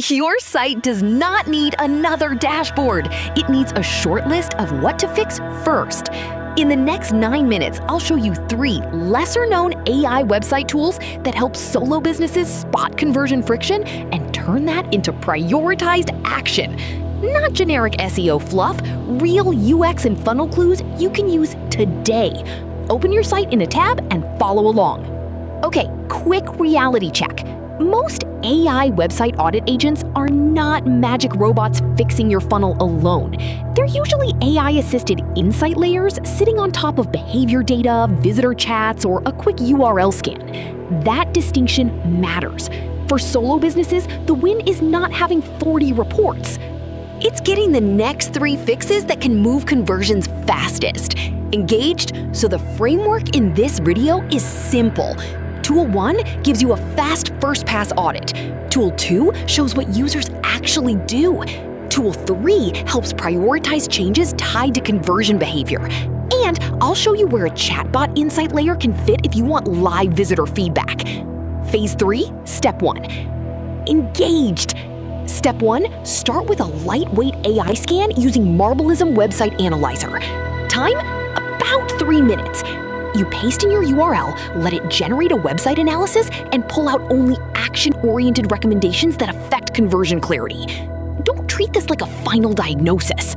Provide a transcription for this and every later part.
Your site does not need another dashboard. It needs a short list of what to fix first. In the next 9 minutes, I'll show you 3 lesser-known AI website tools that help solo businesses spot conversion friction and turn that into prioritized action. Not generic SEO fluff, real UX and funnel clues you can use today. Open your site in a tab and follow along. Okay, quick reality check. Most AI website audit agents are not magic robots fixing your funnel alone. They're usually AI-assisted insight layers sitting on top of behavior data, visitor chats, or a quick URL scan. That distinction matters. For solo businesses, the win is not having 40 reports. It's getting the next 3 fixes that can move conversions fastest. Engaged? So the framework in this video is simple. Tool 1 gives you a fast first-pass audit. Tool 2 shows what users actually do. Tool 3 helps prioritize changes tied to conversion behavior. And I'll show you where a chatbot insight layer can fit if you want live visitor feedback. Phase 3, Step 1. Engaged. Step 1, start with a lightweight AI scan using Marblism Website Analyzer. Time? About 3 minutes. You paste in your URL, let it generate a website analysis, and pull out only action-oriented recommendations that affect conversion clarity. Don't treat this like a final diagnosis.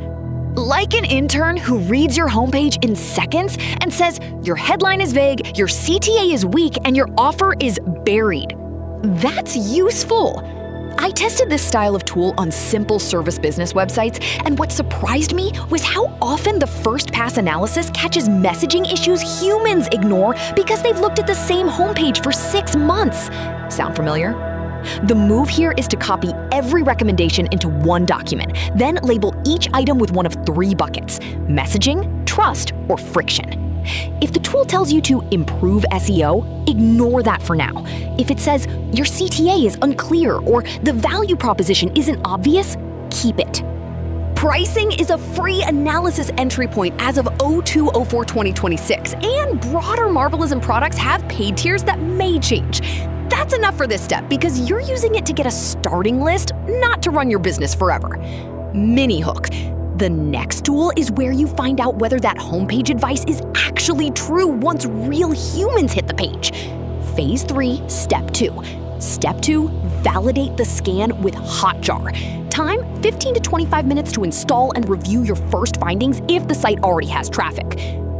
Like an intern who reads your homepage in seconds and says, your headline is vague, your CTA is weak, and your offer is buried. That's useful. I tested this style of tool on simple service business websites, and what surprised me was how often the first-pass analysis catches messaging issues humans ignore because they've looked at the same homepage for 6 months. Sound familiar? The move here is to copy every recommendation into one document, then label each item with one of 3 buckets: messaging, trust, or friction. If the tool tells you to improve SEO, ignore that for now. If it says your CTA is unclear or the value proposition isn't obvious, keep it. Pricing is a free analysis entry point as of 02/04/2026, and broader Marblism products have paid tiers that may change. That's enough for this step because you're using it to get a starting list, not to run your business forever. Mini hook. The next tool is where you find out whether that homepage advice is actually true once real humans hit the page. Phase 3, Step 2. Step 2, validate the scan with Hotjar. Time, 15 to 25 minutes to install and review your first findings if the site already has traffic.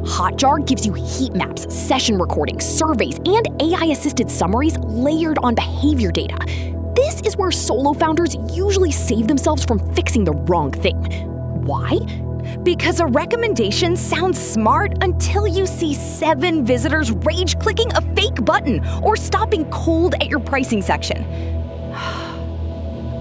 Hotjar gives you heat maps, session recordings, surveys, and AI-assisted summaries layered on behavior data. This is where solo founders usually save themselves from fixing the wrong thing. Why? Because a recommendation sounds smart until you see 7 visitors rage-clicking a fake button or stopping cold at your pricing section.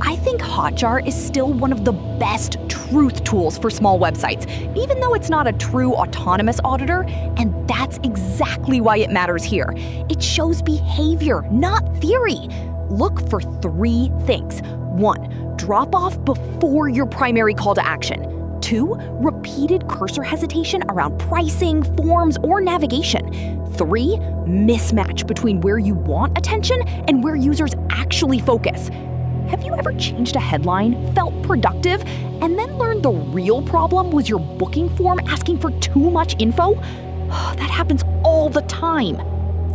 I think Hotjar is still one of the best truth tools for small websites, even though it's not a true autonomous auditor, and that's exactly why it matters here. It shows behavior, not theory. Look for 3 things. 1, drop off before your primary call to action. 2, repeated cursor hesitation around pricing, forms, or navigation. 3, mismatch between where you want attention and where users actually focus. Have you ever changed a headline, felt productive, and then learned the real problem was your booking form asking for too much info? That happens all the time.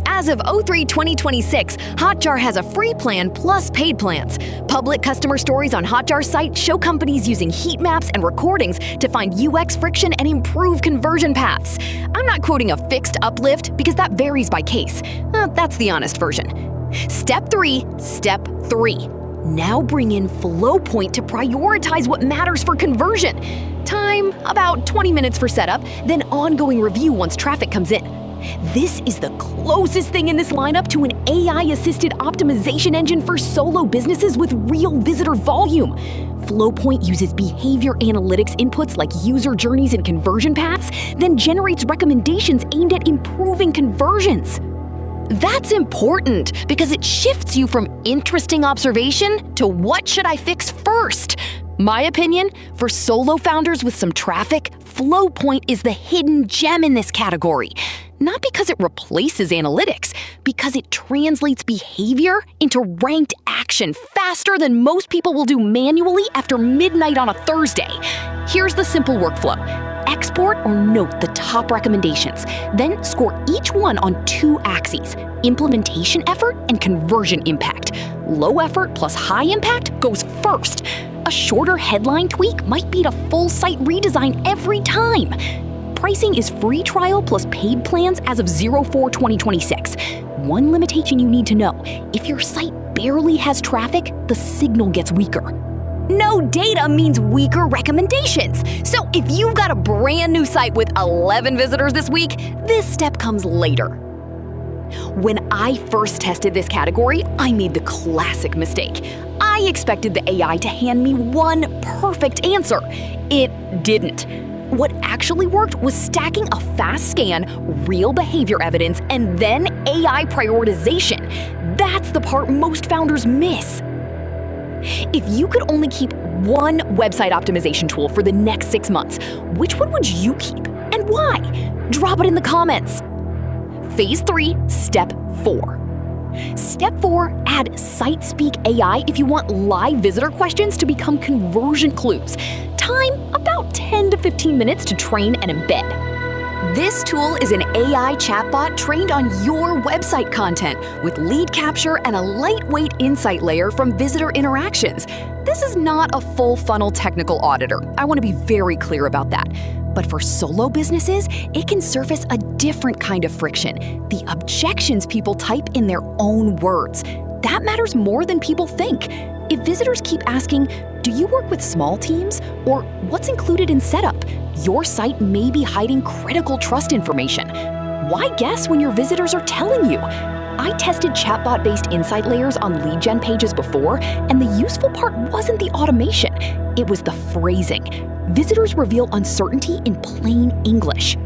As of 03/2026, Hotjar has a free plan plus paid plans. Public customer stories on Hotjar's site show companies using heat maps and recordings to find UX friction and improve conversion paths. I'm not quoting a fixed uplift because that varies by case. That's the honest version. Step 3. Now bring in Flowpoint to prioritize what matters for conversion. Time, about 20 minutes for setup, then ongoing review once traffic comes in. This is the closest thing in this lineup to an AI-assisted optimization engine for solo businesses with real visitor volume. Flowpoint uses behavior analytics inputs like user journeys and conversion paths, then generates recommendations aimed at improving conversions. That's important because it shifts you from interesting observation to what should I fix first. My opinion, for solo founders with some traffic, Flowpoint is the hidden gem in this category. not because it replaces analytics, because it translates behavior into ranked action faster than most people will do manually after midnight on a Thursday. Here's the simple workflow. Export or note the top recommendations, then score each one on 2 axes: implementation effort and conversion impact. Low effort plus high impact goes first. A shorter headline tweak might beat a full site redesign every time. Pricing is free trial plus paid plans as of 04/2026. One limitation you need to know: if your site barely has traffic, the signal gets weaker. No data means weaker recommendations. So if you've got a brand new site with 11 visitors this week, this step comes later. When I first tested this category, I made the classic mistake. I expected the AI to hand me one perfect answer. It didn't. What actually worked was stacking a fast scan, real behavior evidence, and then AI prioritization. That's the part most founders miss. If you could only keep one website optimization tool for the next 6 months, which one would you keep and why? Drop it in the comments. Phase 3, Step 4. Step 4, add SiteSpeakAI if you want live visitor questions to become conversion clues. Time about 10 to 15 minutes to train and embed. This tool is an AI chatbot trained on your website content with lead capture and a lightweight insight layer from visitor interactions. This is not a full funnel technical auditor. I want to be very clear about that. But for solo businesses, it can surface a different kind of friction, the objections people type in their own words. That matters more than people think. If visitors keep asking, "Do you work with small teams?" or "What's included in setup?" your site may be hiding critical trust information. Why guess when your visitors are telling you? I tested chatbot-based insight layers on lead gen pages before, and the useful part wasn't the automation. It was the phrasing. Visitors reveal uncertainty in plain English.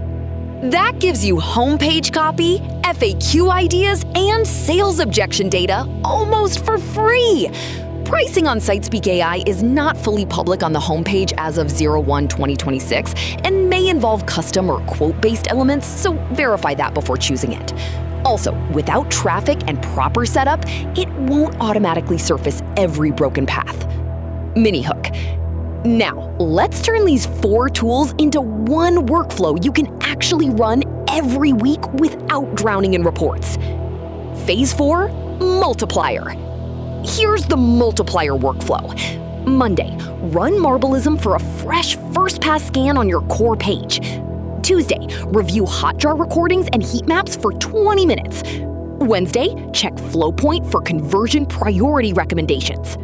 That gives you homepage copy, FAQ ideas, and sales objection data almost for free. Pricing on SiteSpeakAI is not fully public on the homepage as of 01/2026 and may involve custom or quote-based elements, so verify that before choosing it. Also, without traffic and proper setup, it won't automatically surface every broken path. Mini hook. Now, let's turn these 4 tools into one workflow you can actually run every week without drowning in reports. Phase 4, multiplier. Here's the multiplier workflow. Monday, run Marblism for a fresh first-pass scan on your core page. Tuesday, review Hotjar recordings and heatmaps for 20 minutes. Wednesday, check Flowpoint for conversion priority recommendations.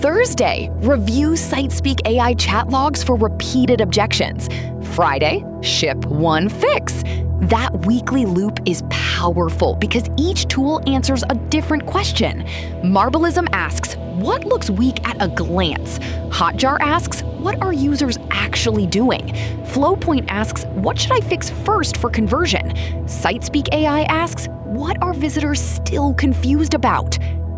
Thursday, review SiteSpeakAI chat logs for repeated objections. Friday, ship one fix. That weekly loop is powerful because each tool answers a different question. Marblism asks, what looks weak at a glance? Hotjar asks, what are users actually doing? Flowpoint asks, what should I fix first for conversion? SiteSpeakAI asks, what are visitors still confused about?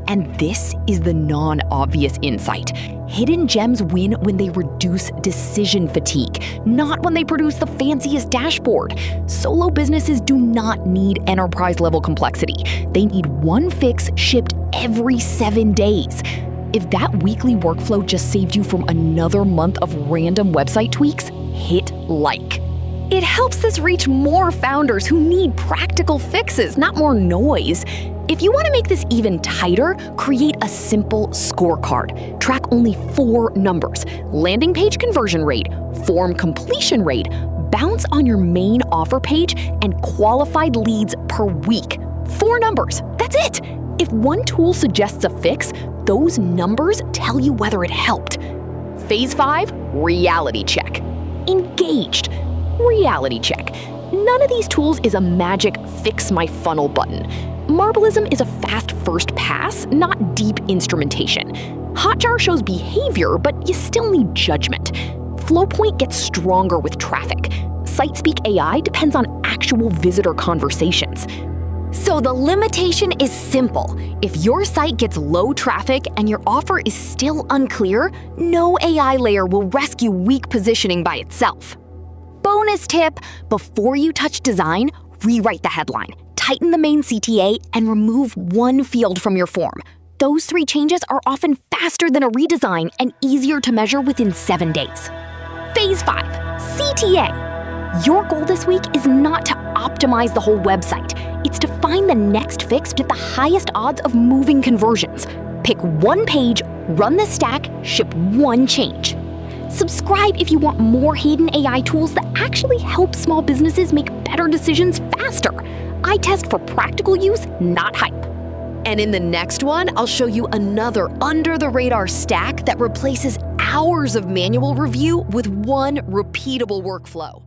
And this is the non-obvious insight. Hidden gems win when they reduce decision fatigue, not when they produce the fanciest dashboard. Solo businesses do not need enterprise-level complexity. They need one fix shipped every 7 days. If that weekly workflow just saved you from another month of random website tweaks, hit like. It helps this reach more founders who need practical fixes, not more noise. If you want to make this even tighter, create a simple scorecard. Track only 4 numbers: landing page conversion rate, form completion rate, bounce on your main offer page, and qualified leads per week. 4 numbers, that's it. If one tool suggests a fix, those numbers tell you whether it helped. Phase 5, reality check. Engaged. Reality check. None of these tools is a magic fix my funnel button. Marblism is a fast first pass, not deep instrumentation. Hotjar shows behavior, but you still need judgment. Flowpoint gets stronger with traffic. SiteSpeakAI depends on actual visitor conversations. So the limitation is simple. If your site gets low traffic and your offer is still unclear, no AI layer will rescue weak positioning by itself. Bonus tip, before you touch design, rewrite the headline, tighten the main CTA, and remove one field from your form. Those 3 changes are often faster than a redesign and easier to measure within 7 days. Phase 5, CTA. Your goal this week is not to optimize the whole website. It's to find the next fix with the highest odds of moving conversions. Pick one page, run the stack, ship one change. Subscribe if you want more hidden AI tools that actually help small businesses make better decisions faster. I test for practical use, not hype. And in the next one, I'll show you another under-the-radar stack that replaces hours of manual review with one repeatable workflow.